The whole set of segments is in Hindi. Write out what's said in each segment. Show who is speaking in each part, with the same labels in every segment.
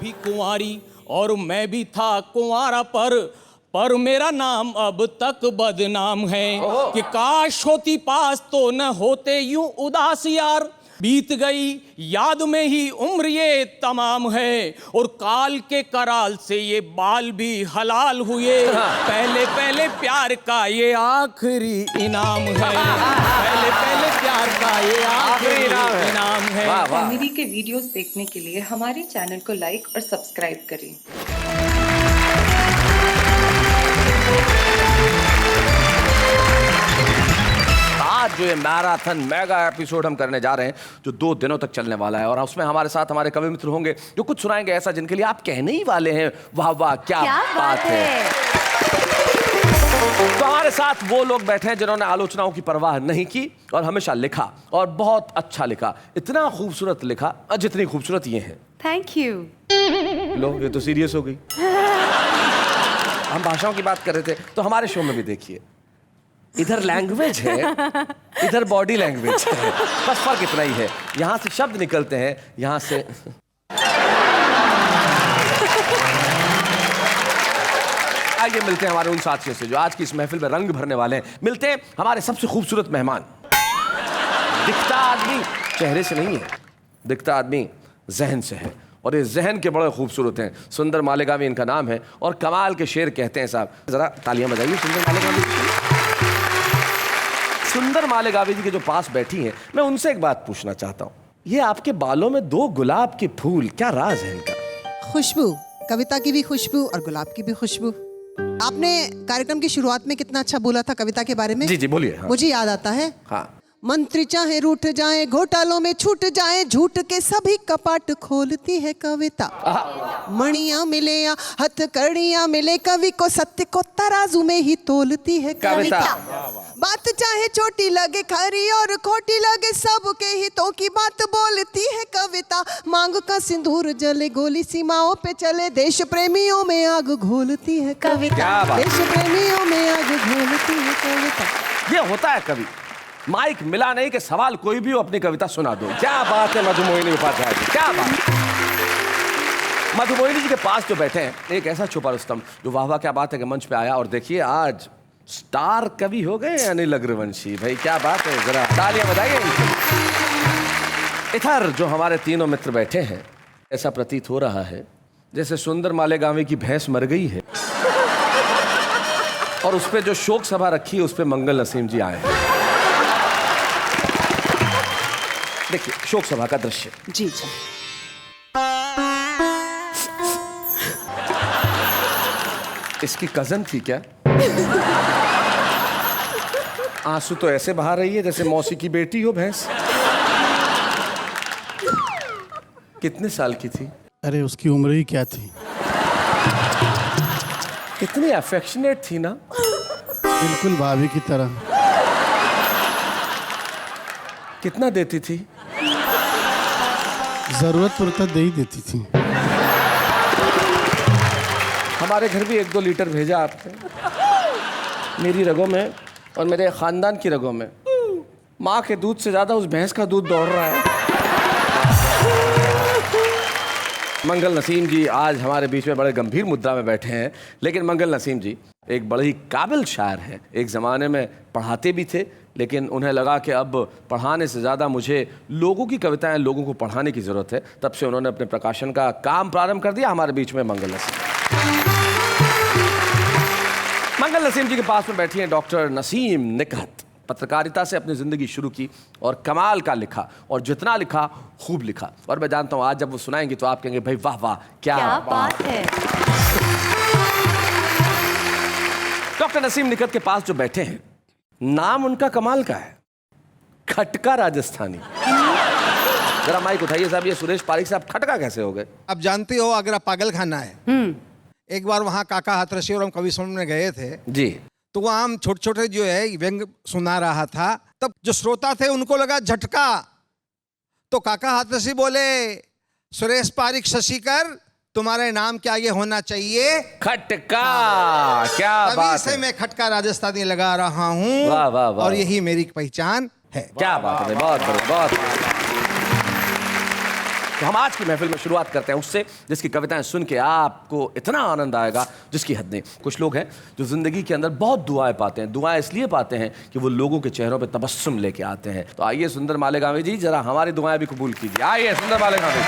Speaker 1: भी कुंवारी और मैं भी था कुंवारा, पर मेरा नाम अब तक बदनाम है कि काश होती पास तो न होते यूं उदास यार। बीत गई याद में ही उम्र ये तमाम है और काल के कराल से ये बाल भी हलाल हुए। पहले पहले प्यार का ये आखिरी इनाम है, पहले पहले प्यार का ये आखिरी इनाम है।
Speaker 2: कॉमेडी के वीडियोस देखने के लिए हमारे चैनल को लाइक और सब्सक्राइब करें।
Speaker 3: आज जो ये मैराथन मेगा एपिसोड हम करने जा रहे हैं जो 2 दिनों तक चलने वाला है, और उसमें हमारे साथ हमारे कवि मित्र होंगे जो कुछ सुनाएंगे ऐसा जिनके लिए आप कहने ही वाले हैं वाह वाह क्या बात है। तो हमारे साथ वो लोग बैठे हैं जिन्होंने आलोचनाओं की परवाह नहीं की और हमेशा लिखा और बहुत अच्छा लिखा, इतना खूबसूरत लिखा जितनी खूबसूरत ये हैं।
Speaker 4: Thank you.
Speaker 3: लो ये तो सीरियस हो गई। हम भाषाओं की बात कर रहे थे तो हमारे शो में भी देखिए, इधर लैंग्वेज है इधर बॉडी लैंग्वेज है, बस फर्क इतना ही है। यहां से शब्द निकलते हैं, यहां से आइए मिलते हैं हमारे उन साथियों से जो आज की इस महफिल में रंग भरने वाले हैं। मिलते हैं हमारे सबसे खूबसूरत मेहमान। दिखता आदमी चेहरे से नहीं है, दिखता आदमी जहन से है, और ये जहन के बड़े खूबसूरत हैं। सुंदर मालेगावी इनका नाम है और कमाल के शेर कहते हैं साहब। जरा तालियां बजाइए सुंदर मालेगावी। सुंदर मालेगावी जी के जो पास बैठी हैं, मैं उनसे एक बात पूछना चाहता हूं, ये आपके बालों में 2 गुलाब के फूल, क्या राज है इनका?
Speaker 5: खुशबू, कविता की भी खुशबू और गुलाब की भी खुशबू। आपने कार्यक्रम की शुरुआत में कितना अच्छा बोला था कविता के बारे में।
Speaker 3: जी जी बोलिए। हाँ।
Speaker 5: मुझे याद आता है।
Speaker 3: हाँ।
Speaker 5: मंत्री चाहे रूठ जाए, घोटालों में छूट जाए, झूठ के सभी कपाट खोलती है कविता। मणियां मिले या हथकड़ियां मिले, कवि को सत्य को तराजू में ही तोलती है कविता। बात चाहे छोटी लगे खरी और खोटी लगे, सबके हितों की बात बोलती है कविता। मांग का सिंदूर जले, गोली सीमाओं पे चले, देश प्रेमियों में आग घोलती है कविता। देश प्रेमियों में आग घोलती है कविता।
Speaker 3: ये होता है कवि, माइक मिला नहीं कि सवाल कोई भी हो अपनी कविता सुना दो। क्या बात है मधुमोहिनी उपाध्याय जी, क्या बात। मधुमोहिनी जी के पास जो बैठे हैं एक ऐसा छुपा रुस्तम जो वाह वाह क्या बात है कि मंच पे आया, और देखिए आज स्टार कवि हो गए अनिल अग्रवंशी। भाई क्या बात है, जरा तालियां बजाइए। इधर जो हमारे तीनों मित्र बैठे हैं, ऐसा प्रतीत हो रहा है जैसे सुंदर मालेगावी की भैंस मर गई है और उस पर जो शोक सभा रखी है उस पर मंगल नसीम जी आए हैं। देखिए शोक सभा का दृश्य।
Speaker 5: जी जी।
Speaker 3: इसकी कजन थी क्या? आंसू तो ऐसे बहा रही है जैसे मौसी की बेटी हो भैंस। कितने साल की थी?
Speaker 6: अरे उसकी उम्र ही क्या थी।
Speaker 3: कितनी अफेक्शनेट थी ना,
Speaker 6: बिल्कुल भाभी की तरह।
Speaker 3: कितना देती थी?
Speaker 6: जरूरत पड़ता दे ही देती थी।
Speaker 3: हमारे घर भी 1-2 लीटर भेजा आपने। मेरी रगों में और मेरे खानदान की रगों में माँ के दूध से ज्यादा उस भैंस का दूध दौड़ रहा है। मंगल नसीम जी आज हमारे बीच में बड़े गंभीर मुद्रा में बैठे हैं, लेकिन मंगल नसीम जी एक बड़े ही काबिल शायर हैं। एक ज़माने में पढ़ाते भी थे, लेकिन उन्हें लगा कि अब पढ़ाने से ज़्यादा मुझे लोगों की कविताएं लोगों को पढ़ाने की ज़रूरत है। तब से उन्होंने अपने प्रकाशन का काम प्रारंभ कर दिया। हमारे बीच में मंगल नसीम जी के पास में बैठी हैं डॉक्टर नसीम निकहत। पत्रकारिता से अपनी ज़िंदगी शुरू की और कमाल का लिखा, और जितना लिखा खूब लिखा। और मैं जानता हूँ आज जब वो सुनाएंगे तो आप कहेंगे भाई वाह वाह क्या बात है। डॉक्टर नसीम निकहत के पास जो बैठे हैं, नाम उनका कमाल का है, खटका राजस्थानी। जरा माइक उठाइए साहब। ये सुरेश पारिक साहब खटका कैसे हो गए?
Speaker 7: आप जानते हो आगरा पागल खाना है। एक बार वहाँ काका हाथरसी और हम कवि सम्मेलन में गए थे
Speaker 3: जी,
Speaker 7: तो वहाँ हम छोटे छोटे जो है व्यंग सुना रहा था। तब जो श्रोता थे उनको लगा झटका, तो काका हाथरसी बोले सुरेश पारिक शशिकर तुम्हारे नाम क्या ये होना चाहिए
Speaker 3: खटका। क्या
Speaker 7: तभी
Speaker 3: बात
Speaker 7: से
Speaker 3: है।
Speaker 7: मैं खटका राजस्थानी लगा रहा हूँ।
Speaker 3: वाह वाह वाह।
Speaker 7: और यही मेरी पहचान है।
Speaker 3: क्या बात है, बहुत बढ़िया, बहुत। तो हम आज की महफिल में शुरुआत करते हैं उससे जिसकी कविताएं सुन के आपको इतना आनंद आएगा जिसकी हद नहीं। कुछ लोग हैं जो जिंदगी के अंदर बहुत दुआएं पाते हैं। दुआएं इसलिए पाते हैं कि वो लोगों के चेहरों पे तबस्सुम लेके आते हैं। तो आइए सुंदर मालेगांवी जी, जरा हमारी दुआएं भी कबूल कीजिए। आइए सुंदर मालेगांवी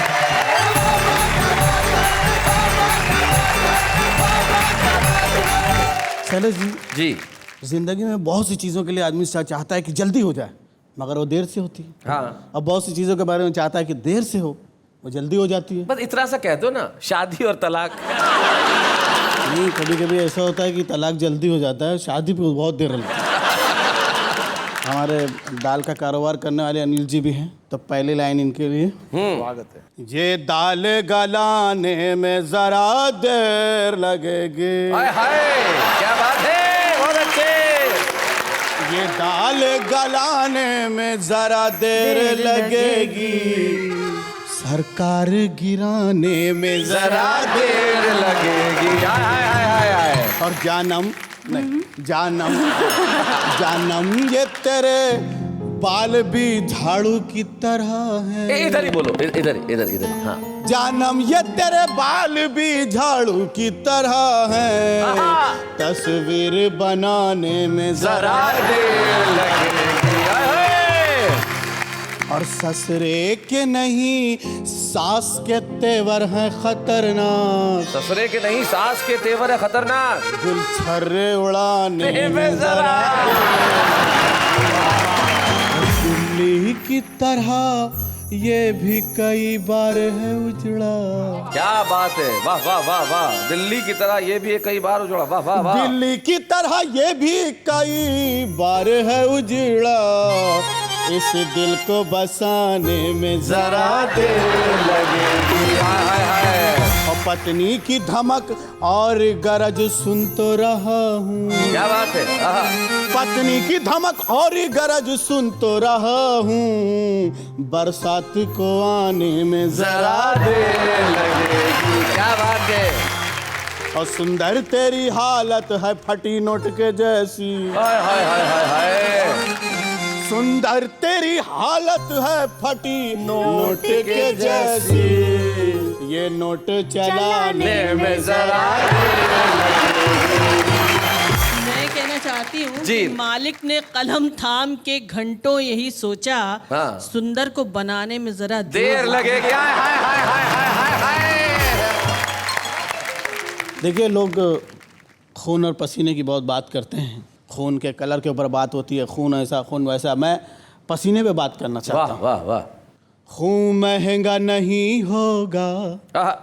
Speaker 6: शैलेश जी,
Speaker 3: जी।
Speaker 6: जिंदगी में बहुत सी चीज़ों के लिए आदमी चाहता है कि जल्दी हो जाए, मगर वो देर से होती है।
Speaker 3: हाँ,
Speaker 6: अब बहुत सी चीज़ों के बारे में चाहता है कि देर से हो, वो जल्दी हो जाती है।
Speaker 3: बस इतना सा कह दो ना, शादी और तलाक।
Speaker 6: नहीं, कभी कभी ऐसा होता है कि तलाक जल्दी हो जाता है, शादी पे बहुत देर लगती है। हमारे दाल का कारोबार करने वाले अनिल जी भी हैं, तो पहली लाइन इनके लिए स्वागत है। ये दाल गलाने में जरा देर लगेगी।
Speaker 3: हाय हाय, क्या बात है, बहुत अच्छे।
Speaker 6: ये दाल गलाने में जरा देर लगेगी, सरकार गिराने में जरा
Speaker 3: देर लगेगी। हाय हाय हाय हाय हाय।
Speaker 6: और जानम नहीं, जानम ये तेरे बाल भी झाड़ू की तरह है।
Speaker 3: इधर ही बोलो, इधर इधर इधर। हाँ,
Speaker 6: जानम ये तेरे बाल भी झाड़ू की तरह है, तस्वीर बनाने में जरा
Speaker 3: देर लगेगी। हाय हाय।
Speaker 6: और ससुरे के नहीं सास के तेवर हैं खतरनाक,
Speaker 3: ससुरे के नहीं सास के तेवर है खतरनाक,
Speaker 6: गुलछर्रे उड़ाने में जरा दिल्ली की तरह ये भी कई बार है उजड़ा।
Speaker 3: क्या बात है, वाह वाह वाह वाह। दिल्ली की तरह ये भी कई बार उजड़ा, वाह वाह वाह।
Speaker 6: दिल्ली की तरह ये भी कई बार है उजड़ा, इस दिल को बसाने में जरा देर लगेगी।
Speaker 3: हाय हाय हाय।
Speaker 6: और पत्नी की धमक और गरज सुन तो रहा हूँ।
Speaker 3: क्या बात है। आहा।
Speaker 6: पत्नी की धमक और गरज सुन तो रहा हूँ, बरसात को आने में जरा देर लगेगी।
Speaker 3: क्या बात है।
Speaker 6: और सुंदर तेरी हालत है फटी नोट के जैसी।
Speaker 3: हाय हाय हाय हाय हाय।
Speaker 6: सुंदर तेरी हालत है फटी नोट के जैसी, ये नोट चलाने में जरा
Speaker 4: मैं कहना चाहती हूँ
Speaker 3: जी।
Speaker 4: कि मालिक ने कलम थाम के घंटों यही सोचा,
Speaker 3: हाँ।
Speaker 4: सुंदर को बनाने में जरा
Speaker 3: देर लगेगी। हाय हाय हाय हाय हाय हाय।
Speaker 6: देखिए, लोग खून और पसीने की बहुत बात करते हैं, खून के कलर के ऊपर बात होती है, खून ऐसा खून वैसा। मैं पसीने पे बात करना चाहता
Speaker 3: वाह
Speaker 6: हूँ।
Speaker 3: वाह वाह।
Speaker 6: खून महंगा नहीं होगा
Speaker 3: आहा।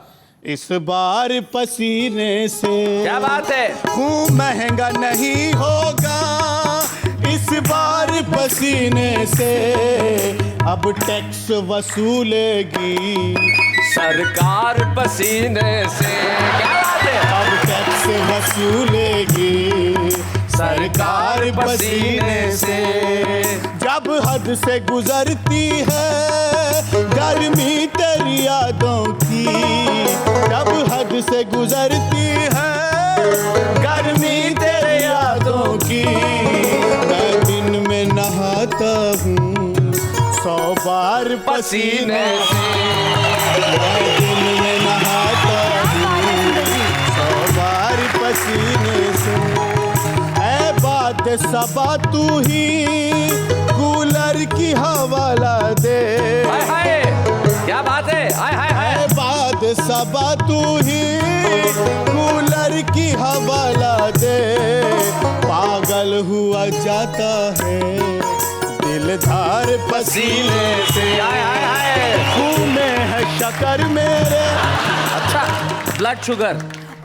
Speaker 6: इस बार पसीने से।
Speaker 3: क्या बात है।
Speaker 6: खून महंगा नहीं होगा इस बार पसीने से, अब टैक्स वसूलेगी
Speaker 3: सरकार पसीने से। क्या बात है।
Speaker 6: अब टैक्स वसूलेगी सरकार पसीने से। जब हद से गुजरती है गर्मी तेरी यादों की, जब हद से गुजरती है गर्मी तेरी यादों की, मैं दिन में नहाता हूँ 100 बार पसीने से। मैं दिन में नहाता हूँ 100 बार पसीने से। ऐ बात सबा तू ही कूलर की हवाला दे।
Speaker 3: हाय हाय। क्या बात है। हाय हाय हाय।
Speaker 6: ऐ बात सबा तू ही कूलर की हवाला दे। पागल हुआ जाता है दिलदार पसीने से।
Speaker 3: हाय हाय हाय।
Speaker 6: खून में है शक्कर मेरे।
Speaker 3: अच्छा, blood sugar.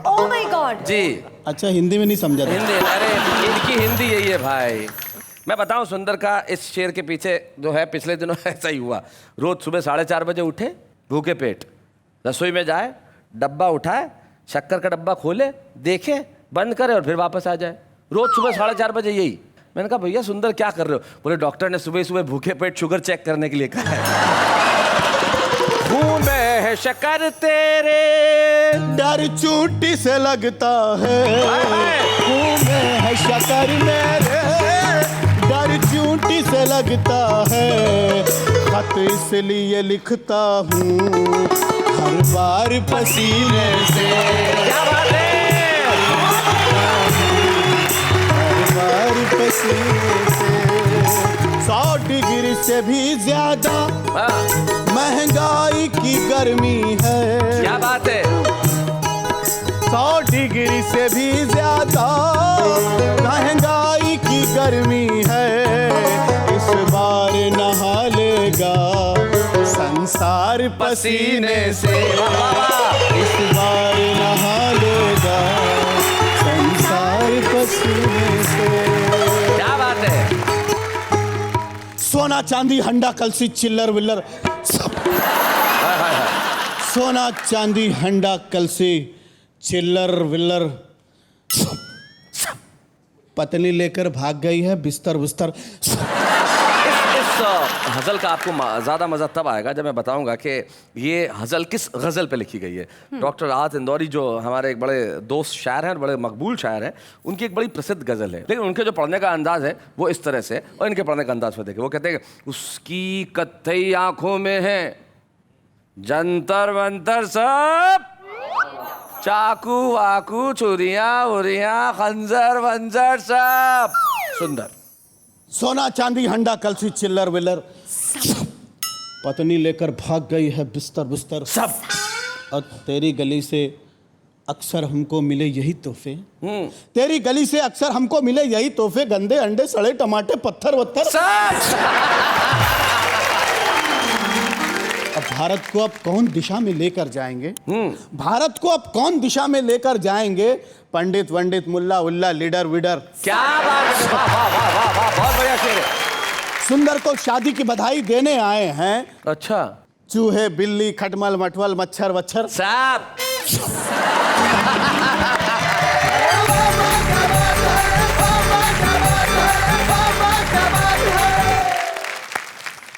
Speaker 8: Oh my God.
Speaker 3: जी।
Speaker 6: अच्छा, हिंदी में नहीं समझा था।
Speaker 3: हिंदी, अरे इनकी हिंदी यही है भाई। मैं बताऊं, सुंदर का इस शेर के पीछे जो है, पिछले दिनों ऐसा ही हुआ। रोज सुबह 4:30 बजे उठे, भूखे पेट, रसोई में जाए, डब्बा उठाए, शक्कर का डब्बा खोले, देखे, बंद करे और फिर वापस आ जाए। रोज सुबह 4:30 बजे यही। मैंने कहा भैया सुंदर क्या कर रहे हो? बोले डॉक्टर ने सुबह सुबह भूखे पेट शुगर चेक करने के लिए कहा है। खून में है शक्कर तेरे,
Speaker 6: डर चूटी से लगता है। खून में है शक्कर मेरे, डर चूटी मिट्टी से लगता है, खत इसलिए लिखता हूँ हर बार पसीने से।
Speaker 3: क्या बात है,
Speaker 6: हर बार पसीने से। 100 डिग्री से भी ज्यादा महंगाई की गर्मी है।
Speaker 3: क्या बात है,
Speaker 6: 100 डिग्री से भी ज्यादा महंगाई की गर्मी है। इस बार नहा लेगा संसार पसीने से। इस बार नहा लेगा संसार पसीने से।
Speaker 3: क्या बात है,
Speaker 6: सोना चांदी हंडा कलसी चिल्लर विल्लर सब। सोना चांदी हंडा कलसी चिल्लर विल्लर सब। पत्नी लेकर भाग गई है बिस्तर बिस्तर।
Speaker 3: इस हज़ल का आपको ज़्यादा मज़ा तब आएगा जब मैं बताऊंगा कि ये हज़ल किस गज़ल पे लिखी गई है। डॉक्टर राहत इंदौरी जो हमारे एक बड़े दोस्त शायर हैं और बड़े मकबूल शायर हैं, उनकी एक बड़ी प्रसिद्ध गज़ल है, लेकिन उनके जो पढ़ने का अंदाज़ है वो इस तरह से, और इनके पढ़ने का अंदाज़ पर देखिए। वो कहते हैं कि उसकी कत्थई आँखों में है जंतर मंतर सब, चाकू वाकू चुरियाँ उरियाँ खंजर वंजर सब। सुंदर।
Speaker 6: सोना चांदी हंडा कलसी चिल्लर विल्लर पत्नी लेकर भाग गई है बिस्तर बिस्तर
Speaker 3: सब।
Speaker 6: और तेरी गली से अक्सर हमको मिले यही तोहफे। तेरी गली से अक्सर हमको मिले यही तोहफे, गंदे अंडे सड़े टमाटे पत्थर वत्थर
Speaker 3: सब।
Speaker 6: अब भारत को अब कौन दिशा में लेकर जाएंगे? भारत को अब कौन दिशा में लेकर जाएंगे? पंडित वंडित मुल्ला उल्ला लीडर विडर।
Speaker 3: क्या बात है, वाह वाह वाह वाह वाह, बहुत बढ़िया शेर है।
Speaker 6: सुंदर को शादी की बधाई देने आए हैं।
Speaker 3: अच्छा।
Speaker 6: चूहे बिल्ली खटमल मटवल मच्छर वच्छर
Speaker 3: साहब।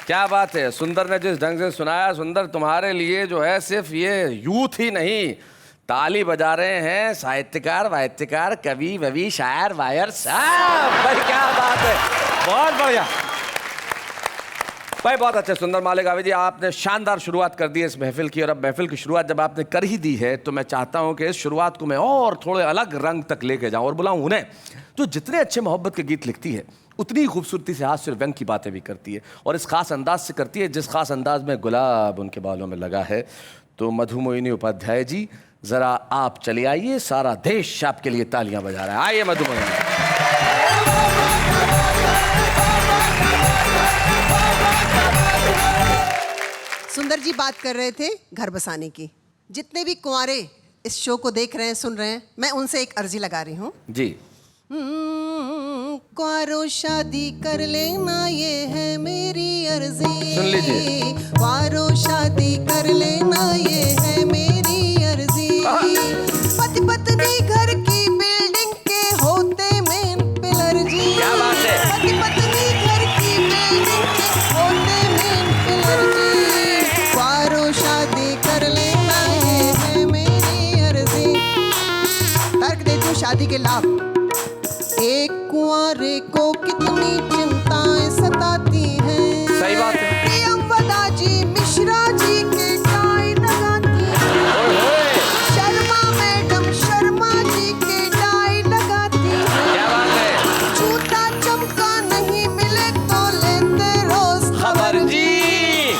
Speaker 3: क्या बात है, सुंदर ने जिस ढंग से सुनाया, सुंदर तुम्हारे लिए जो है सिर्फ ये यूथ ही नहीं, ताली बजा रहे हैं साहित्यकार वाहित्यकार कवि ववि शायर वायर साहब। भाई क्या बात है, बहुत बढ़िया भाई, बहुत अच्छे। सुंदर मालेगावी जी, आपने शानदार शुरुआत कर दी है इस महफिल की, और अब महफिल की शुरुआत जब आपने कर ही दी है तो मैं चाहता हूं कि इस शुरुआत को मैं और थोड़े अलग रंग तक लेके जाऊं और बुलाऊं उन्हें जो जितने अच्छे मोहब्बत के गीत लिखती है उतनी खूबसूरती से हास्य और व्यंग की बातें भी करती है, और इस खास अंदाज से करती है जिस खास अंदाज में गुलाब उनके बालों में लगा है। तो मधु मोहिनी उपाध्याय जी, जरा आप चले आइए, सारा देश आपके लिए तालियां बजा रहा है। आइए मधु मोहिनी।
Speaker 5: सुंदर जी बात कर रहे थे घर बसाने की। जितने भी कुंवारे इस शो को देख रहे हैं सुन रहे हैं, मैं उनसे एक अर्जी लगा रही हूँ
Speaker 3: जी।
Speaker 5: कुंवारो शादी कर लेना, ये है मेरी अर्जी।
Speaker 3: सुन लीजिए।
Speaker 5: कुंवारो शादी कर लेना, ये है मेरी अर्जी। पति पत्नी घर की बिल्डिंग के होते मेन पिलर जी।
Speaker 3: क्या बात है।
Speaker 5: पति पत्नी घर की बिल्डिंग के होते मेन पिलर जी। कुंवारो शादी कर लेना, ये है मेरी अर्जी। तर्क देती हूँ शादी के लाभ। एक कुंवारे को कितनी चिंताएं सताती हैं।
Speaker 3: सही बात है।
Speaker 5: प्रियंवदा जी मिश्रा जी के टाई लगाती हैं। शर्मा मैडम शर्मा जी के टाई लगाती हैं।
Speaker 3: क्या बात है।
Speaker 5: जूता चमका नहीं मिले तो लेते रोज खबर जी।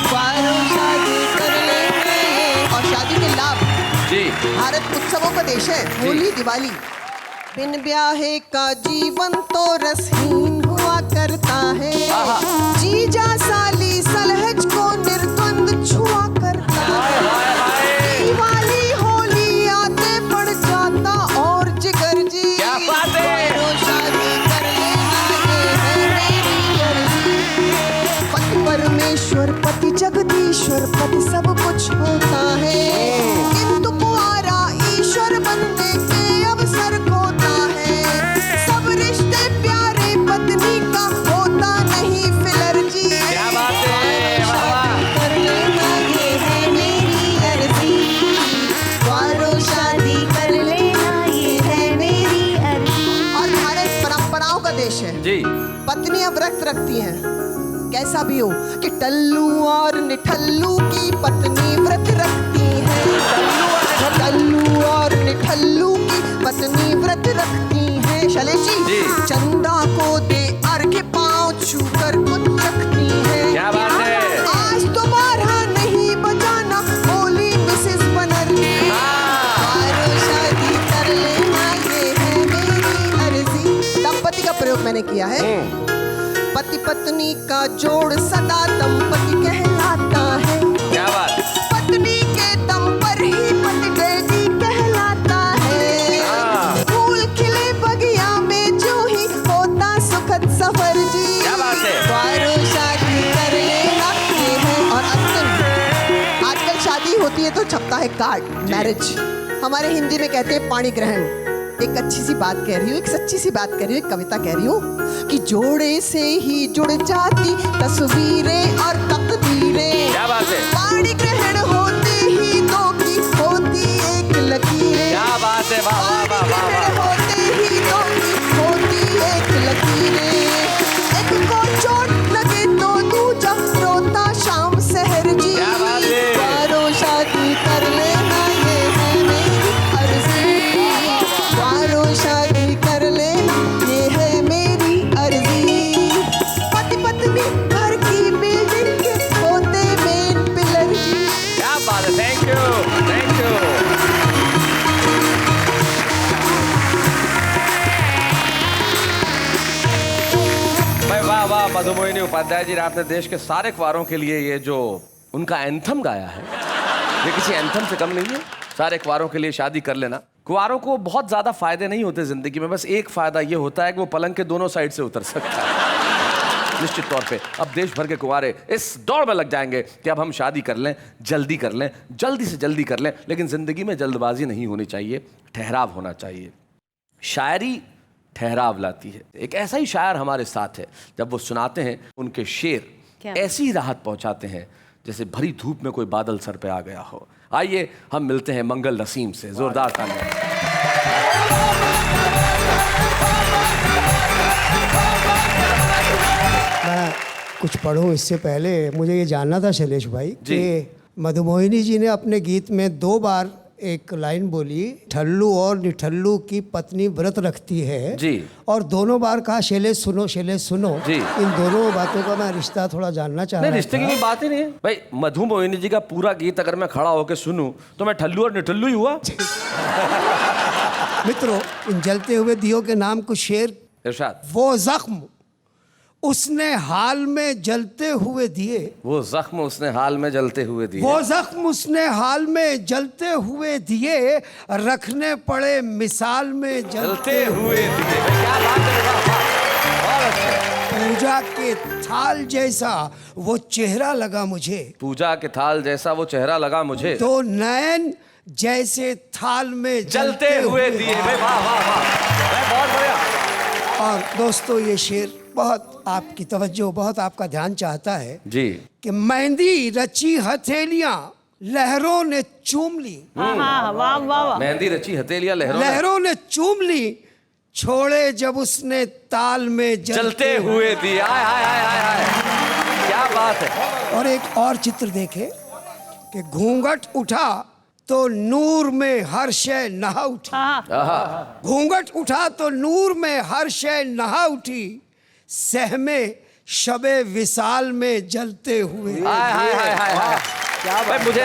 Speaker 5: कुंवारों शादी कर लेंगे। और शादी के लाभ
Speaker 3: जी।
Speaker 5: भारत उत्सवों का देश है। होली दिवाली बिन ब्याहे का जीवन तो रसहीन हुआ करता है। जीजा साली सलहज को निर्द्वंद छुआ करता है। दिवाली होली आते पड़ जाता और जिगर जी।
Speaker 3: क्या बात है।
Speaker 5: तो शादी कर लेना, ये है मेरी अर्जी। पति परमेश्वर पति जगदीश्वर पति सब कुछ होता है, किंतु कुंवारा ईश्वर बनने के अवसर खोता है। सब रिश्ते प्यारे पत्नी का होता नहीं फिलर जी।
Speaker 3: क्या बात जी।
Speaker 5: पत्नियां व्रत रखती हैं, कैसा भी हो, कि टल्लू और निठल्लू की पत्नी व्रत रखती है। टल्लू और निठल्लू की पत्नी व्रत रखती है। शैलेश जी, चंदा को दे अर्घ्य पांव छूकर कुछ रखती है।
Speaker 3: क्या बात है।
Speaker 5: आज तो 12 नहीं बजाना, बोली मिसेस बनर्जी। शादी कर लेना, ये है मेरी अर्जी। दंपति का प्रयोग मैंने किया है। पति पत्नी का जोड़ सदा दंपति कहलाता है।
Speaker 3: क्या बात।
Speaker 5: पत्नी के दम पर ही पति डैडी कहलाता है। फूल खिले बगिया में जो ही होता सुखद सफर जी।
Speaker 3: क्या बात है।
Speaker 5: द्वारों शादी कर लेना, ये है। और अंतिम, आजकल शादी होती है तो छपता है कार्ड, मैरिज। हमारे हिंदी में कहते हैं पाणी ग्रहण। एक अच्छी सी बात कह रही हूँ, एक सच्ची सी बात कह रही हूँ, एक कविता कह रही हूँ कि जोड़े से ही जुड़ जाती तस्वीरें और तकदीरें।
Speaker 3: क्या बात है।
Speaker 5: पाणी ग्रहण होते ही दो की होती एक लकीरें।
Speaker 3: क्या बात है। वाह वाह वाह वाह वाह।
Speaker 5: होते ही दो की होती एक लकीरें। एक को चोट लगे तो दूजा रोता शाम सहर जी।
Speaker 3: क्या बात है।
Speaker 5: द्वारों शादी कर लेना, ये है मेरी अर्जी। द्वारों शादी कर लेना, ये है मेरी अर्जी। पति पत्नी घर की बिल्डिंग के होते मेन पिलर जी।
Speaker 3: क्या बात है। Thank you, thank you. भाई वाह वाह, मधुमोहिनी उपाध्याय जी ने आपने देश के सारे कुंवारों के लिए ये जो उनका एंथम गाया है, ये किसी एंथम से कम नहीं है। सारे कुंवारों के लिए शादी कर लेना। कुंवारों को बहुत ज्यादा फायदे नहीं होते जिंदगी में, बस एक फायदा ये होता है कि वो पलंग के दोनों साइड से उतर सकता है। निश्चित तौर पे अब देश भर के कुंवारे इस दौड़ में लग जाएंगे कि अब हम शादी कर लें, जल्दी कर लें, जल्दी से जल्दी कर लें। लेकिन जिंदगी में जल्दबाजी नहीं होनी चाहिए, ठहराव होना चाहिए। शायरी ठहराव लाती है। एक ऐसा ही शायर हमारे साथ है, जब वो सुनाते हैं उनके शेर ऐसी राहत पहुंचाते हैं जैसे भरी धूप में कोई बादल सर पे आ गया हो। आइए हम मिलते हैं मंगल नसीम से। जोरदार तालियां।
Speaker 8: मैं कुछ पढ़ूं इससे पहले मुझे ये जानना था शैलेश भाई कि मधुमोहिनी जी ने अपने गीत में 2 बार एक लाइन बोली, ठल्लू और निठल्लू की पत्नी व्रत रखती है
Speaker 3: जी।
Speaker 8: और दोनों बार कहा शैलेश सुनो, शैलेश सुनो
Speaker 3: जी।
Speaker 8: इन दोनों बातों का मैं रिश्ता थोड़ा जानना चाह रहा था।
Speaker 3: रिश्ते की कोई बात ही नहीं है भाई। मधुमोहिनी जी का पूरा गीत अगर मैं खड़ा होकर सुनूं तो मैं ठल्लू और निठल्लू ही हुआ।
Speaker 8: मित्रों, इन जलते हुए दियों के नाम कुछ शेर।
Speaker 3: इरशाद।
Speaker 8: वो जख्म उसने हाल में जलते हुए दिए,
Speaker 3: वो जख्म उसने हाल में जलते हुए दिए,
Speaker 8: वो जख्म उसने हाल में जलते हुए दिए, रखने पड़े मिसाल में जलते हुए
Speaker 3: दिए। क्या बात है। बहुत अच्छा।
Speaker 8: पूजा के थाल जैसा वो चेहरा लगा मुझे,
Speaker 3: पूजा के थाल जैसा वो चेहरा लगा मुझे,
Speaker 8: तो नयन जैसे थाल में
Speaker 3: जलते हुए दिए। भाई वाह वाह वाह, बहुत बढ़िया।
Speaker 8: और दोस्तों, ये शेर बहुत आपकी तवज्जो, बहुत आपका ध्यान चाहता है
Speaker 3: जी
Speaker 8: कि मेहंदी रची हथेलियां लहरों ने चूम ली।
Speaker 4: वाह वाह वाह।
Speaker 3: मेहंदी रची हथेलियां लहरों
Speaker 8: ने चूम ली, छोड़े जब उसने ताल में
Speaker 3: जलते हुए दिए। आय हाय हाय हाय हाय, क्या बात है।
Speaker 8: और एक और चित्र देखे कि घूंघट उठा तो नूर में हर शय नहा उठी। घूंघट उठा तो नूर में हर शय नहा उठी, सहमे शबे विसाल में जलते हुए।
Speaker 3: हाय हाय हाय हाय हाय। क्या भाई, मुझे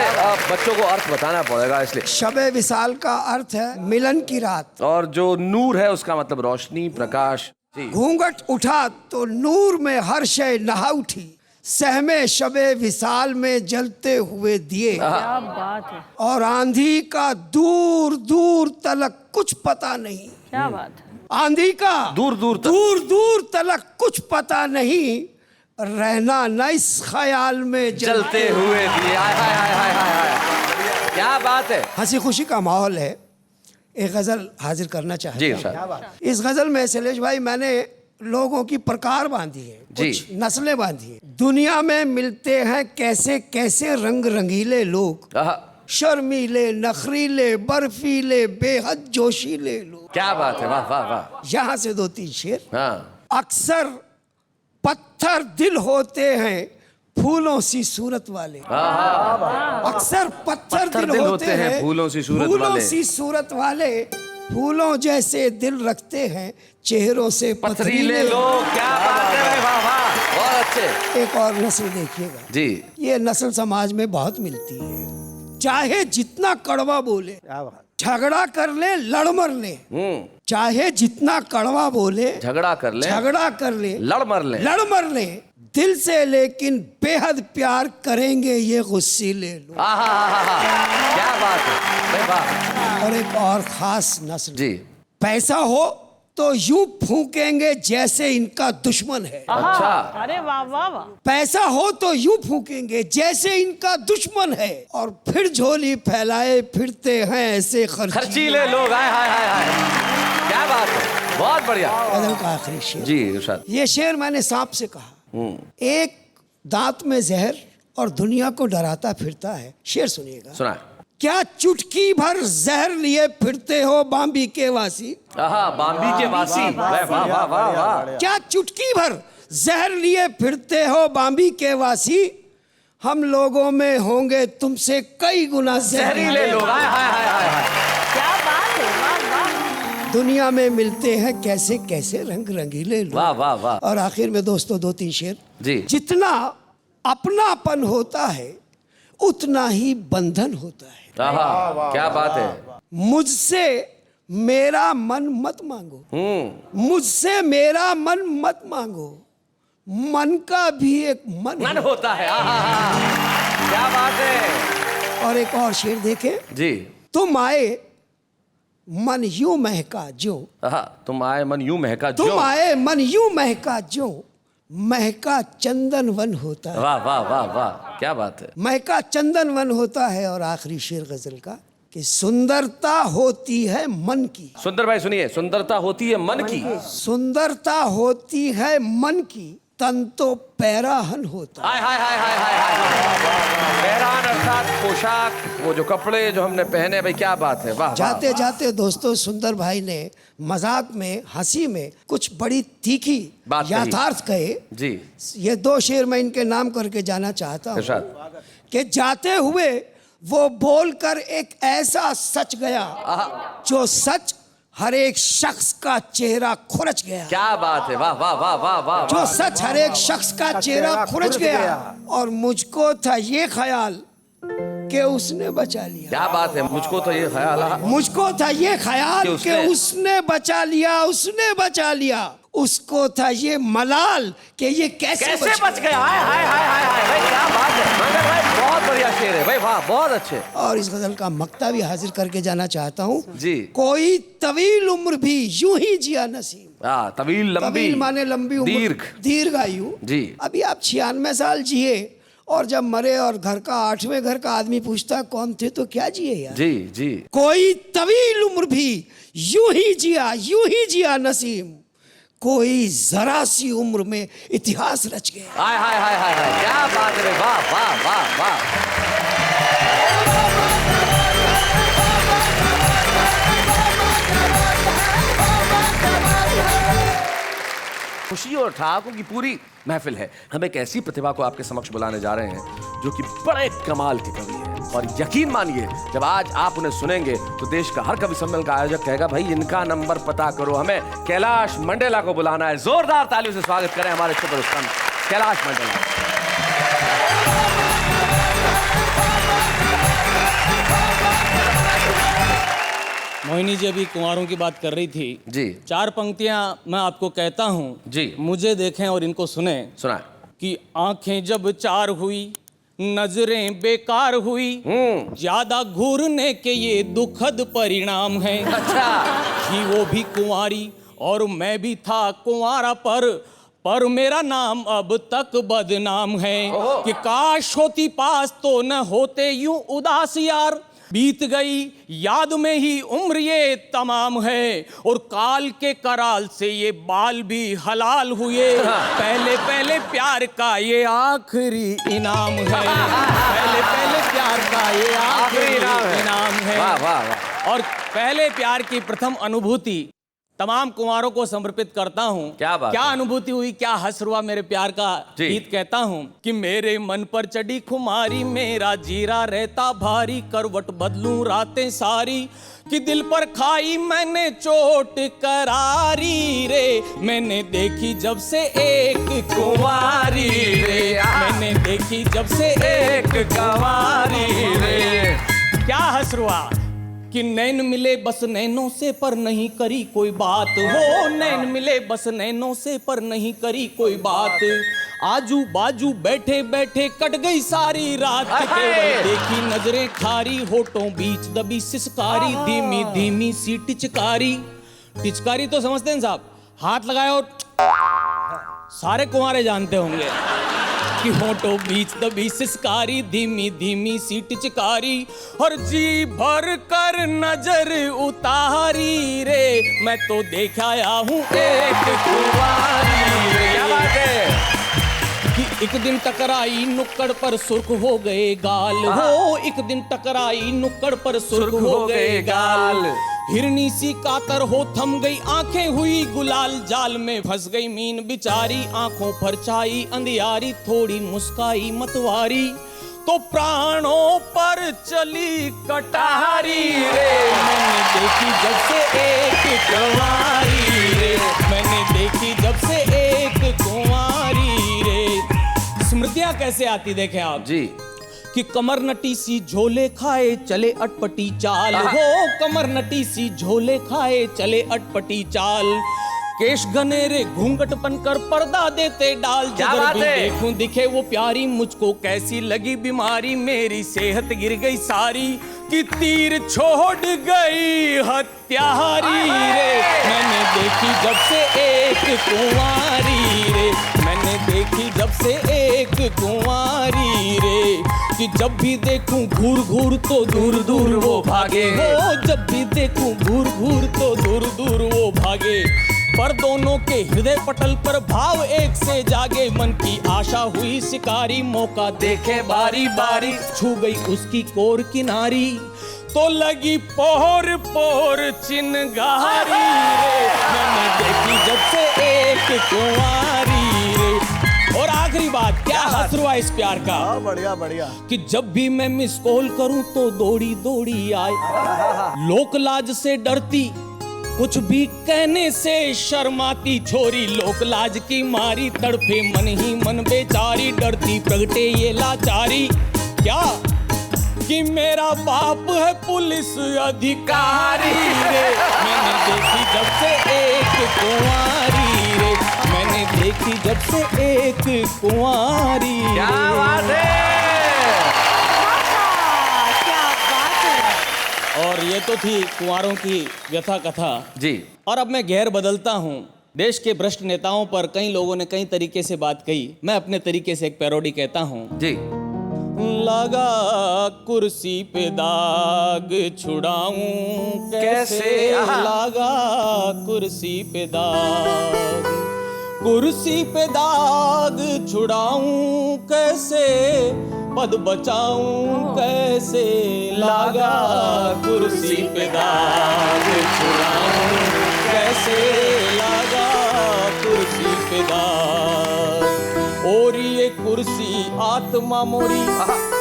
Speaker 3: बच्चों को अर्थ बताना पड़ेगा इसलिए।
Speaker 8: शबे विसाल का अर्थ है मिलन की रात,
Speaker 3: और जो नूर है उसका मतलब रोशनी, प्रकाश।
Speaker 8: घूंघट उठा तो नूर में हर शय नहा उठी, सहमे शबे विसाल में जलते हुए दिए।
Speaker 4: क्या बात है।
Speaker 8: और आंधी का दूर दूर तलक कुछ पता नहीं।
Speaker 4: क्या बात है।
Speaker 8: आंधी का
Speaker 3: दूर दूर
Speaker 8: तलक कुछ पता नहीं, रहना न इस ख्याल में
Speaker 3: जलते हुए दिए। हाय हाय हाय हाय हाय, क्या बात है।
Speaker 8: हंसी खुशी का माहौल है। एक गजल हाजिर करना चाहते हैं। इस गजल में शैलेश भाई मैंने लोगों की प्रकार बांधी है, कुछ नस्लें बांधी है। दुनिया में मिलते हैं कैसे कैसे रंग रंगीले लोग, शर्मीले, नखरीले, बर्फीले, बेहद जोशीले लोग।
Speaker 3: क्या बात है। वाह वाह वाह।
Speaker 8: यहाँ से 2-3 शेर। अक्सर पत्थर दिल होते हैं फूलों सी सूरत वाले। अक्सर पत्थर दिल होते हैं
Speaker 3: फूलों सी सूरत
Speaker 8: फूलों
Speaker 3: वाले।
Speaker 8: सी सूरत वाले, फूलों जैसे दिल रखते हैं, चेहरों से
Speaker 3: पथरीले लोग। क्या बात है भाई, वाह वाह, बहुत अच्छे।
Speaker 8: एक और नस्ल देखिएगा
Speaker 3: जी,
Speaker 8: ये नस्ल समाज में बहुत मिलती है। चाहे जितना कड़वा बोले, झगड़ा कर ले, लड़ मर ले, चाहे जितना कड़वा बोले, झगड़ा कर ले,
Speaker 3: लड़ मर ले,
Speaker 8: दिल से, लेकिन बेहद प्यार करेंगे ये गुस्सीले लोग।
Speaker 3: क्या बात है, वाह।
Speaker 8: और एक और खास नस्ल
Speaker 3: जी,
Speaker 8: पैसा हो तो यूं फूकेंगे जैसे इनका दुश्मन है।
Speaker 3: अच्छा,
Speaker 4: अरे वाह वाह वाह।
Speaker 8: पैसा हो तो यूं फूकेंगे जैसे इनका दुश्मन है, और फिर झोली फैलाए फिरते हैं ऐसे
Speaker 3: खर्चीले लोग। हाय हाय हाय हाय, क्या बात है, बहुत बढ़िया।
Speaker 8: गजल का आखिरी शेर।
Speaker 3: जी इरशाद।
Speaker 8: ये शेर मैंने सांप से कहा। एक दांत में जहर और दुनिया को डराता फिरता है। शेर सुनिएगा।
Speaker 3: सुनाए।
Speaker 8: क्या चुटकी भर जहर लिए फिरते हो बाम्बी के वासी?
Speaker 3: बाम्बी के वासी, वाह वाह वाह वाह।
Speaker 8: क्या चुटकी भर जहर लिए फिरते हो बाम्बी के वासी? हम लोगों में होंगे तुमसे कई गुना
Speaker 3: जहरीले लोग। हाय हाय हाय हाय,
Speaker 4: क्या बात है, वाह वाह।
Speaker 8: दुनिया में मिलते हैं कैसे कैसे रंग रंगीले लोग।
Speaker 3: वाह वाह वाह।
Speaker 8: और आखिर में दोस्तों 2-3 शेर।
Speaker 3: जी।
Speaker 8: जितना अपनापन होता है उतना ही बंधन होता है।
Speaker 3: क्या बात है।
Speaker 8: मुझसे मेरा मन मत मांगो, मुझसे मेरा मन मत मांगो, मन का भी एक मन
Speaker 3: होता है। क्या बात है।
Speaker 8: और एक और शेर देखे।
Speaker 3: जी।
Speaker 8: तुम आए मन यूं महका जो,
Speaker 3: तुम आए मन यूं महका जो,
Speaker 8: तुम आए मन यूं महका जो, महका चंदन वन होता है।
Speaker 3: वाह वाह वाह वाह, क्या बात है।
Speaker 8: महका चंदन वन होता है। और आखिरी शेर गजल का कि सुंदरता होती है मन की।
Speaker 3: सुंदर भाई सुनिए, सुंदरता होती है मन की,
Speaker 8: सुंदरता होती है मन की, तन तो पैराहन होता है।
Speaker 3: हाय हाय हाय हाय हाय। पैराहन अर्थात पोशाक, वो जो कपड़े जो हमने पहने, भाई क्या बात है, वाह।
Speaker 8: जाते जाते दोस्तों सुंदर भाई ने मजाक में, हंसी में कुछ बड़ी तीखी
Speaker 3: बात
Speaker 8: यथार्थ कहे।
Speaker 3: जी।
Speaker 8: ये 2 शेर मैं इनके नाम करके जाना चाहता हूँ कि जाते हुए वो बोलकर एक ऐसा सच गया जो सच हर एक शख्स का चेहरा खुरच गया।
Speaker 3: क्या बात है, वाह वाह वाह वाह वाह।
Speaker 8: जो सच हर एक शख्स का चेहरा खुरच गया। और मुझको था ये ख्याल कि उसने बचा लिया।
Speaker 3: क्या बात है, मुझको तो ये ख्याल आया,
Speaker 8: मुझको था ये ख्याल कि उसने बचा लिया, उसने बचा लिया। उसको था ये मलाल कि ये कैसे
Speaker 3: बच गया। हाय हाय हाय हाय हाय, भाई क्या बात है मंगल भाई, बहुत बढ़िया शेर है भाई, वाह बहुत अच्छे।
Speaker 8: और इस गजल का मक्ता भी हाजिर करके जाना चाहता हूँ।
Speaker 3: जी।
Speaker 8: कोई तवील उम्र भी यूं ही जिया नसीम।
Speaker 3: तवील लंबी,
Speaker 8: तवील माने लंबी उम्र, दीर्घ आयु।
Speaker 3: जी।
Speaker 8: अभी आप 96 साल जिए और जब मरे और घर का 8वें घर का आदमी पूछता कौन थे तो क्या जिए यार।
Speaker 3: जी जी।
Speaker 8: कोई तवील उम्र भी यूं ही जिया नसीम, कोई जरा सी उम्र में इतिहास रच गया।
Speaker 3: हाय हाय हाय हाय हाय, क्या बात है, वाह वाह वाह वाह। खुशी और ठहाकों की पूरी महफिल है। हम एक ऐसी प्रतिभा को आपके समक्ष बुलाने जा रहे हैं जो कि बड़े कमाल के कवि है। और यकीन मानिए जब आज आप उन्हें सुनेंगे तो देश का हर कवि सम्मेलन का आयोजक कहेगा भाई इनका नंबर पता करो। हमें कैलाश मंडेला को बुलाना है। जोरदार तालियों से स्वागत करें हमारे सुपरस्टार कैलाश मंडेला।
Speaker 1: मोहिनी जी अभी कुंवारों की बात कर रही थी
Speaker 3: जी।
Speaker 1: 4 पंक्तियां मैं आपको कहता हूं
Speaker 3: जी।
Speaker 1: मुझे देखें और इनको सुने।
Speaker 3: सुना
Speaker 1: कि आंखें जब 4 हुई, नजरें बेकार हुई, ज्यादा घूरने के ये दुखद परिणाम है।
Speaker 3: अच्छा।
Speaker 1: कि वो भी कुंवारी और मैं भी था कुंवारा, पर मेरा नाम अब तक बदनाम है। कि काश होती पास तो न होते यूं उदास यार, बीत गई याद में ही उम्र ये तमाम है। और काल के कराल से ये बाल भी हलाल हुए, पहले पहले प्यार का ये आखिरी इनाम है। पहले पहले प्यार का ये आखिरी इनाम है।
Speaker 3: वाह वाह वाह।
Speaker 1: और पहले प्यार की प्रथम अनुभूति तमाम कुंवारों को समर्पित करता हूँ।
Speaker 3: क्या बात
Speaker 1: क्या
Speaker 3: है।
Speaker 1: अनुभूति हुई, क्या हंस हुआ मेरे प्यार का
Speaker 3: जी।
Speaker 1: गीत कहता हूँ कि मेरे मन पर चढ़ी खुमारी, मेरा जीरा रहता भारी, करवट बदलूं रातें सारी, कि दिल पर खाई मैंने चोट करारी रे, मैंने देखी जब से एक कुंवारी रे, मैंने देखी जब से एक कुंवारी रे। क्या हंस हुआ कि नैन मिले बस नैनों से पर नहीं करी कोई बात हो, नैन मिले बस नैनों से पर नहीं करी कोई बात, आजू बाजू बैठे बैठे कट गई सारी रात, केवल देखी नजरें खारी, होठों बीच दबी सिसकारी, धीमी धीमी सी टिचकारी। टिचकारी तो समझते हैं साहब, हाथ लगाए और सारे कुंवारे जानते होंगे कि होठों बीच दबी सिसकारी, धीमी धीमी सी टिचकारी, और जी भर कर नजर उतारी रे, मैं तो देख आया हूँ एक कुंवारी रे। क्या बात है कि एक दिन टकराई नुक्कड़ पर सुर्ख हो गए गाल हो, एक दिन टकराई नुक्कड़ पर सुर्ख हो गए गाल, हिरनी सी कातर हो थम गई आंखें हुई गुलाल, जाल में फंस गई मीन बिचारी, आंखों पर छाई अंधियारी, थोड़ी मुस्काई मतवारी, तो प्राणों पर चली कटारी रे, मैंने देखी जब से एक कुंवारी रे, मैंने देखी जब से एक कुंवारी रे। स्मृतियां कैसे आती देखें आप
Speaker 3: जी।
Speaker 1: कि कमर नटी सी झोले खाए चले अटपटी चाल हो, कमर नटी सी झोले खाए चले अटपटी चाल, केश घनेरे घूंघट बनकर पर्दा देते डाल, जिधर भी देखूं दिखे वो प्यारी, मुझको कैसी लगी बीमारी, मेरी सेहत गिर गई सारी, कि तीर छोड़ गई हत्यारी रे, मैंने देखी जब से एक कुंवारी रे, मैंने देखी जब से एक कुंवारी रे, कि जब भी देखूं घूर घूर तो दूर दूर वो भागे हो, जब भी देखूं घूर घूर तो दूर दूर वो भागे, पर दोनों के हृदय पटल पर भाव एक से जागे, मन की आशा हुई शिकारी, मौका देखे बारी बारी, छू गई उसकी कोर किनारी, तो लगी पोर पोर चिनगारी रे, मैंने देखी जब से एक कुंवारी रे। और आखिरी बात, क्या हंस हुआ इस प्यार का,
Speaker 6: बढ़िया बढ़िया,
Speaker 1: कि जब भी मैं मिस कॉल करूं तो दौड़ी दौड़ी आए, लोक लाज से डरती कुछ भी कहने से शर्माती छोरी, लोक लाज की मारी तड़पे मन ही मन बेचारी, डरती प्रगटे ये लाचारी, क्या कि मेरा बाप है पुलिस अधिकारी रे, मैंने देखी जब से एक कुंवारी रे, मैंने देखी जब से एक कुंवारी रे।
Speaker 3: क्या बात है,
Speaker 4: क्या बात है।
Speaker 1: और ये तो थी कुंवारों की व्यथा कथा
Speaker 3: जी।
Speaker 1: और अब मैं घेर बदलता हूँ। देश के भ्रष्ट नेताओं पर कई लोगों ने कई तरीके से बात कही, मैं अपने तरीके से एक पैरोडी कहता हूँ।
Speaker 3: जी।
Speaker 1: लगा कुर्सी पे दाग छुड़ाऊं कैसे, लगा कुर्सी पे दाग, कुर्सी पे दाग छुड़ाऊं कैसे, पद बचाऊं कैसे, लगा कुर्सी पे दाग छुड़ाऊं कैसे, लगा कुर्सी पे दाग, और ये कुर्सी आत्मा मोरी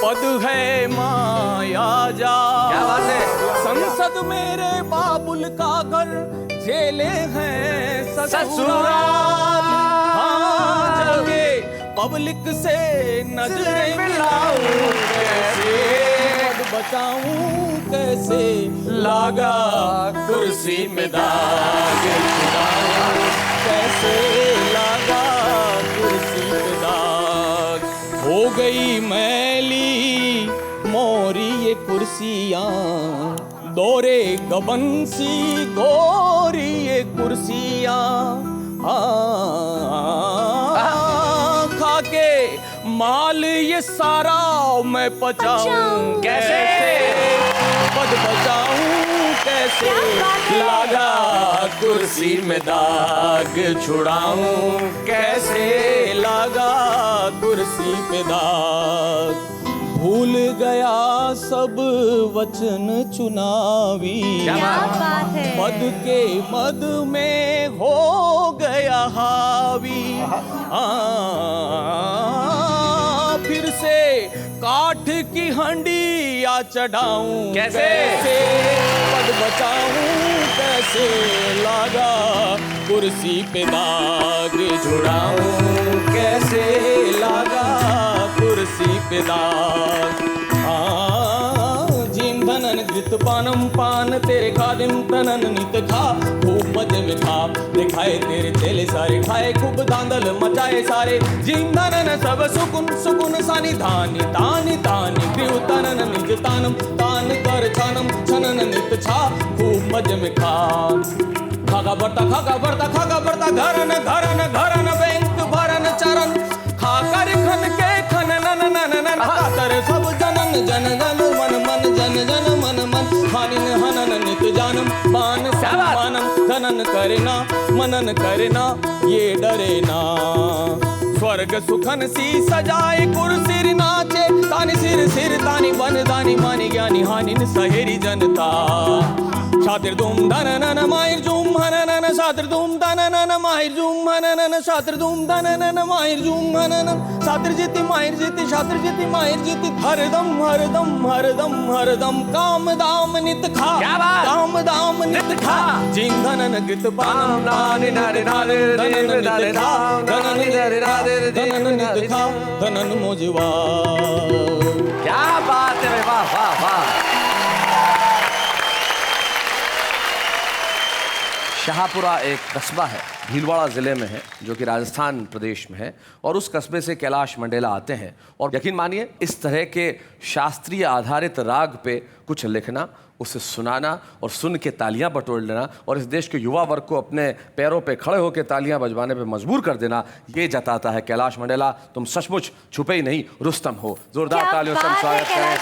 Speaker 1: पद है माया जा।
Speaker 3: क्या बात है,
Speaker 1: संसद मेरे बाबुल का घर, जेले हैं ससुराल, हाँ जाके पब्लिक से नजरें मिलाऊं कैसे, पद बचाऊं कैसे, लगा कुर्सी में दाग छुड़ाऊं कैसे, लगा कुर्सी पे दाग, हो गई मैली मोरी ये कुर्सियां, दौरे गबन सी गोरी ये कुर्सियां, खाके माल ये सारा मैं पचाऊं कैसे, पद बचाऊं कैसे, लगा कुर्सी में दाग छुड़ाऊं कैसे, लगा कुर्सी पे दाग, भूल गया सब वचन चुनावी, मद के मद में हो गया हावी। फिर से काठ की हंडिया चढ़ाऊं कैसे पद बचाऊं कैसे, लागा कुर्सी पे दाग छुड़ाऊं कैसे, लागा कुर्सी पे दाग। जीम धनन घृत पानम पान तेरे खादिम तनन नित खा, खूब मजे में खा दिखाए तेरे चेले सारे, खाए खूब धांधल मचाए सारे। जीम धनन सब सुकुन सुकुन सानी धानी तानी तानी, गृह तनन निज तानम तान कर छानम छनन नित छा, खूब मजे में खा। खागा बढ़ता घरन घरन घरन बैंक भरन चरण, खाकर खन के खन नन नन नन, खातर सब जनन जन जन मन मन जन जन मन मन, हानिन हनन नित जानम मान सम्मानम, धनन करना मनन करना ये डरे ना। स्वर्ग सुखन सी सजाए कुर्सिर नाचे, तानी सिर सिर तानी बन दानी मानी ज्ञानी, हानिन सहेरी जनता। शातिर धूम धन नन माहिर जूम हन नन, शातिर धूम धन नन माहिर जूम हन नन, शातिर धूम धन नन माहिर जूम हन नन, शातिर जीती माहिर जीती शातिर जीती माहिर जीती, हरदम हरदम हरदम हरदम काम दाम नित खा, काम दाम नित खा। जीम धनन गृत पानम नानि नानि नानि धनन नित खा, धनन नित खा धनन मोजवा।
Speaker 3: क्या बात है, वाह वाह वाह। शाहपुरा एक कस्बा है, भीलवाड़ा ज़िले में है, जो कि राजस्थान प्रदेश में है, और उस कस्बे से कैलाश मंडेला आते हैं। और यकीन मानिए, इस तरह के शास्त्रीय आधारित राग पे कुछ लिखना, उसे सुनाना और सुन के तालियां बटोर लेना और इस देश के युवा वर्ग को अपने पैरों पे खड़े होकर तालियां बजवाने पे मजबूर कर देना, ये जताता है कैलाश मंडेला तुम सचमुच छुपे ही नहीं रुस्तम हो। जोरदार तालियों से स्वागत करें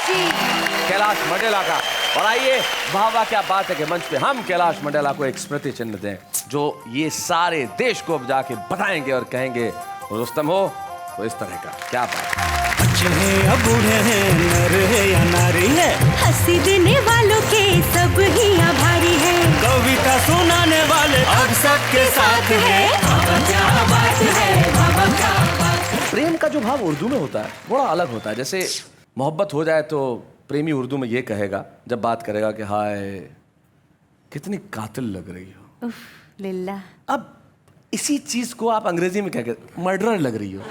Speaker 3: कैलाश मंडेला का। और आइए, वाह वाह क्या बात है कि मंच पे हम कैलाश मंडेला को एक स्मृति चिन्ह दें, जो ये सारे देश को अब जाके बताएंगे और कहेंगे रुस्तम हो तो इस तरह का। क्या बात है।
Speaker 9: बच्चे हैं या बूढ़े हैं, नर है या नारी है, हंसी देने वालों के सब ही आभारी है, कविता सुनाने वाले अब सबके साथ है। क्या बात है, बाबा क्या बात है।
Speaker 3: प्रेम का जो भाव उर्दू में होता है बड़ा अलग होता है। जैसे मोहब्बत हो जाए तो प्रेमी उर्दू में ये कहेगा जब बात करेगा कि हाय कितनी कातिल लग रही हो,
Speaker 10: उफ, लिल्ला।
Speaker 3: अब इसी चीज को आप अंग्रेजी में कह मर्डरर लग रही हो,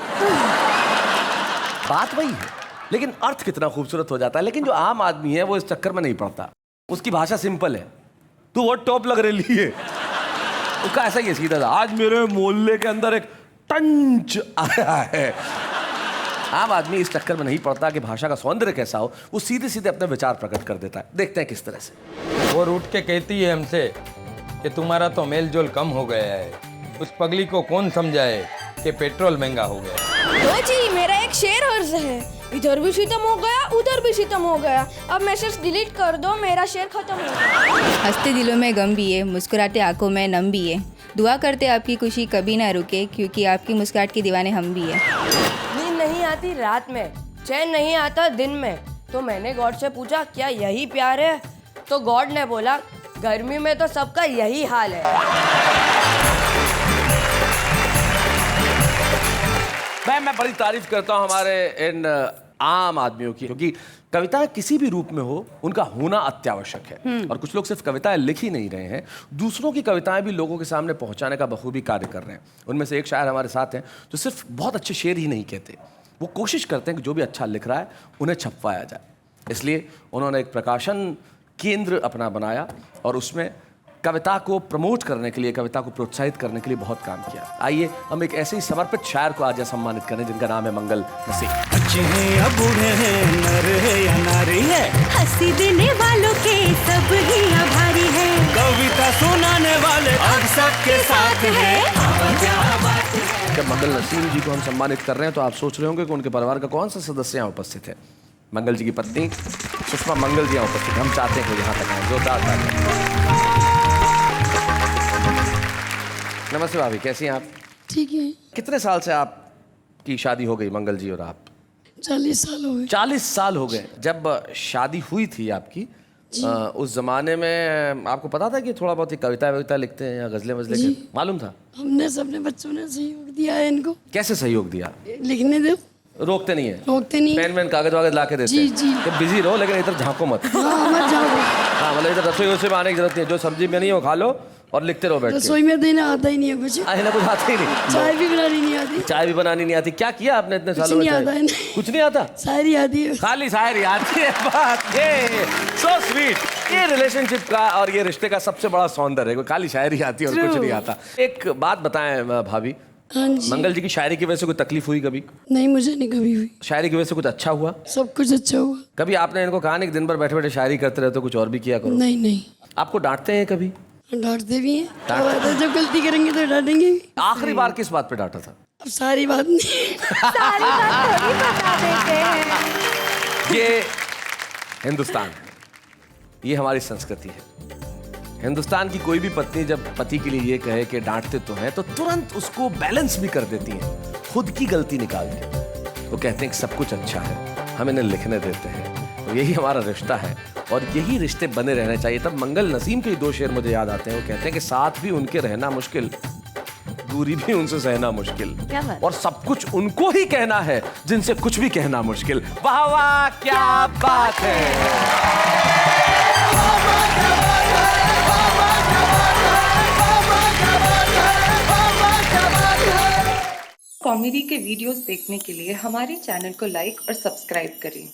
Speaker 3: बात वही है लेकिन अर्थ कितना खूबसूरत हो जाता है। लेकिन जो आम आदमी है वो इस चक्कर में नहीं पड़ता, उसकी भाषा सिंपल है, तू वो टॉप लग रही है, उसका ऐसा ही है सीधा। आज मेरे मोहल्ले के अंदर एक टंच आया है। आम आदमी इस चक्कर में नहीं पड़ता कि भाषा का सौंदर्य कैसा हो, वो सीधे सीधे अपने विचार प्रकट कर देता है। देखते हैं किस तरह से।
Speaker 11: वो रूठ के कहती है हमसे कि तुम्हारा तो मेल जोल कम हो गया है, उस पगली को कौन समझाए कि पेट्रोल महंगा हो गया।
Speaker 12: तो जी मेरा एक शेर अर्ज है, इधर भी सितम हो गया उधर भी सितम हो गया, अब मैसेज डिलीट कर दो, मेरा शेर खत्म हो गया।
Speaker 10: हंसते दिलों में गम भी है, मुस्कुराते आंखों में नम भी है, दुआ करते आपकी खुशी कभी ना रुके, क्योंकि आपकी मुस्कुराहट के दीवाने हम भी है।
Speaker 12: नींद नहीं आती रात में, चैन नहीं आता दिन में, तो मैंने गॉड से पूछा क्या यही प्यार है, तो गॉड ने बोला गर्मी में तो सबका यही हाल है।
Speaker 3: मैं बड़ी तारीफ करता हूँ हमारे इन आम आदमियों की, क्योंकि कविताएं किसी भी रूप में हो उनका होना अत्यावश्यक है। और कुछ लोग सिर्फ कविताएं लिख ही नहीं रहे हैं, दूसरों की कविताएं भी लोगों के सामने पहुंचाने का बखूबी कार्य कर रहे हैं। उनमें से एक शायर हमारे साथ हैं जो सिर्फ बहुत अच्छे शेर ही नहीं कहते, वो कोशिश करते हैं कि जो भी अच्छा लिख रहा है उन्हें छपवाया जाए। इसलिए उन्होंने एक प्रकाशन केंद्र अपना बनाया और उसमें कविता को प्रमोट करने के लिए, कविता को प्रोत्साहित करने के लिए बहुत काम किया। आइए हम एक ऐसे ही समर्पित शायर को आज सम्मानित करें जिनका नाम है मंगल नसीम।
Speaker 9: बच्चे हैं या बूढ़े हैं, नर है या नारी है, हंसी देने वालों के सब ही आभारी है, कविता सुनाने वाले अब सबके साथ है।
Speaker 3: जब मंगल नसीम जी को हम सम्मानित कर रहे हैं तो आप सोच रहे होंगे कि उनके परिवार का कौन सा सदस्य यहाँ उपस्थित है। मंगल जी की पत्नी सुषमा मंगल जी यहाँ उपस्थित, हम चाहते हैं कि यहाँ तक आए। जोरदार तालियां। नमस्ते भाभी, कैसी हैं आप?
Speaker 13: ठीक है।
Speaker 3: कितने साल से आपकी शादी हो गई मंगल जी और आप?
Speaker 13: 40 साल हो गए।
Speaker 3: 40 साल हो गए। जब शादी हुई थी आपकी उस जमाने में आपको पता था कि थोड़ा बहुत कविता लिखते हैं या गजलें वजलें मालूम था?
Speaker 13: हमने सबने बच्चों ने सहयोग दिया है इनको।
Speaker 3: कैसे सहयोग दिया?
Speaker 13: लिखने दो।
Speaker 3: रोकते नहीं है?
Speaker 13: रोकते नहीं।
Speaker 3: पेन वेन कागज वागज ला के देते हैं?
Speaker 13: जी।
Speaker 3: कि बिजी रहो लेकिन इधर झांको मत।
Speaker 13: मत जाओ।
Speaker 3: हाँ मतलब इधर रसोई वसोई में आने की जरूरत नहीं है, जो सब्जी में नहीं हो खा लो और लिखते रहो बैठ के।
Speaker 13: रसोई में देना आता ही नहीं है कुछ।
Speaker 3: ना कुछ आता ही नहीं।
Speaker 13: चाय भी बनानी नहीं आती।
Speaker 3: चाय भी बनानी नहीं आती। क्या किया आपने इतने सालों में? कुछ नहीं आता।
Speaker 13: शायरी आती है।
Speaker 3: खाली शायरी आती है। बात ये सो स्वीट। ये रिलेशनशिप का और ये रिश्ते का सबसे बड़ा सौंदर्य है, खाली शायरी आती है और कुछ नहीं आता। एक बात बताएं भाभी, मंगल जी की शायरी की वजह से कोई तकलीफ हुई कभी?
Speaker 13: नहीं, मुझे नहीं कभी हुई।
Speaker 3: शायरी की वजह से कुछ अच्छा हुआ?
Speaker 13: सब कुछ अच्छा हुआ।
Speaker 3: कभी आपने इनको कहा नहीं कि दिन भर बैठे बैठे शायरी करते रहते हो, कुछ और भी किया करो?
Speaker 13: नहीं।
Speaker 3: आपको डांटते हैं कभी?
Speaker 13: डांटते भी हैं। जब गलती करेंगे तो डांटेंगे भी।
Speaker 3: आखिरी बार किस बात पे डांटा था?
Speaker 13: अब सारी बात नहीं।
Speaker 12: सारी बात थोड़ी बता देते हैं।
Speaker 3: ये हिंदुस्तान है, ये हमारी संस्कृति है। हिंदुस्तान की कोई भी पत्नी जब पति के लिए ये कहे कि डांटते तो हैं, तो तुरंत उसको बैलेंस भी कर देती हैं खुद की गलती निकाल के। वो कहते हैं कि सब कुछ अच्छा है, हम इन्हें लिखने देते हैं। तो यही हमारा रिश्ता है और यही रिश्ते बने रहने चाहिए। तब मंगल नसीम के 2 शेर मुझे याद आते हैं। वो कहते हैं कि साथ भी उनके रहना मुश्किल, दूरी भी उनसे सहना मुश्किल, और सब कुछ उनको ही कहना है जिनसे कुछ भी कहना मुश्किल। वाह वाह क्या बात है।
Speaker 2: कॉमेडी के वीडियोस देखने के लिए हमारे चैनल को लाइक और सब्सक्राइब करें।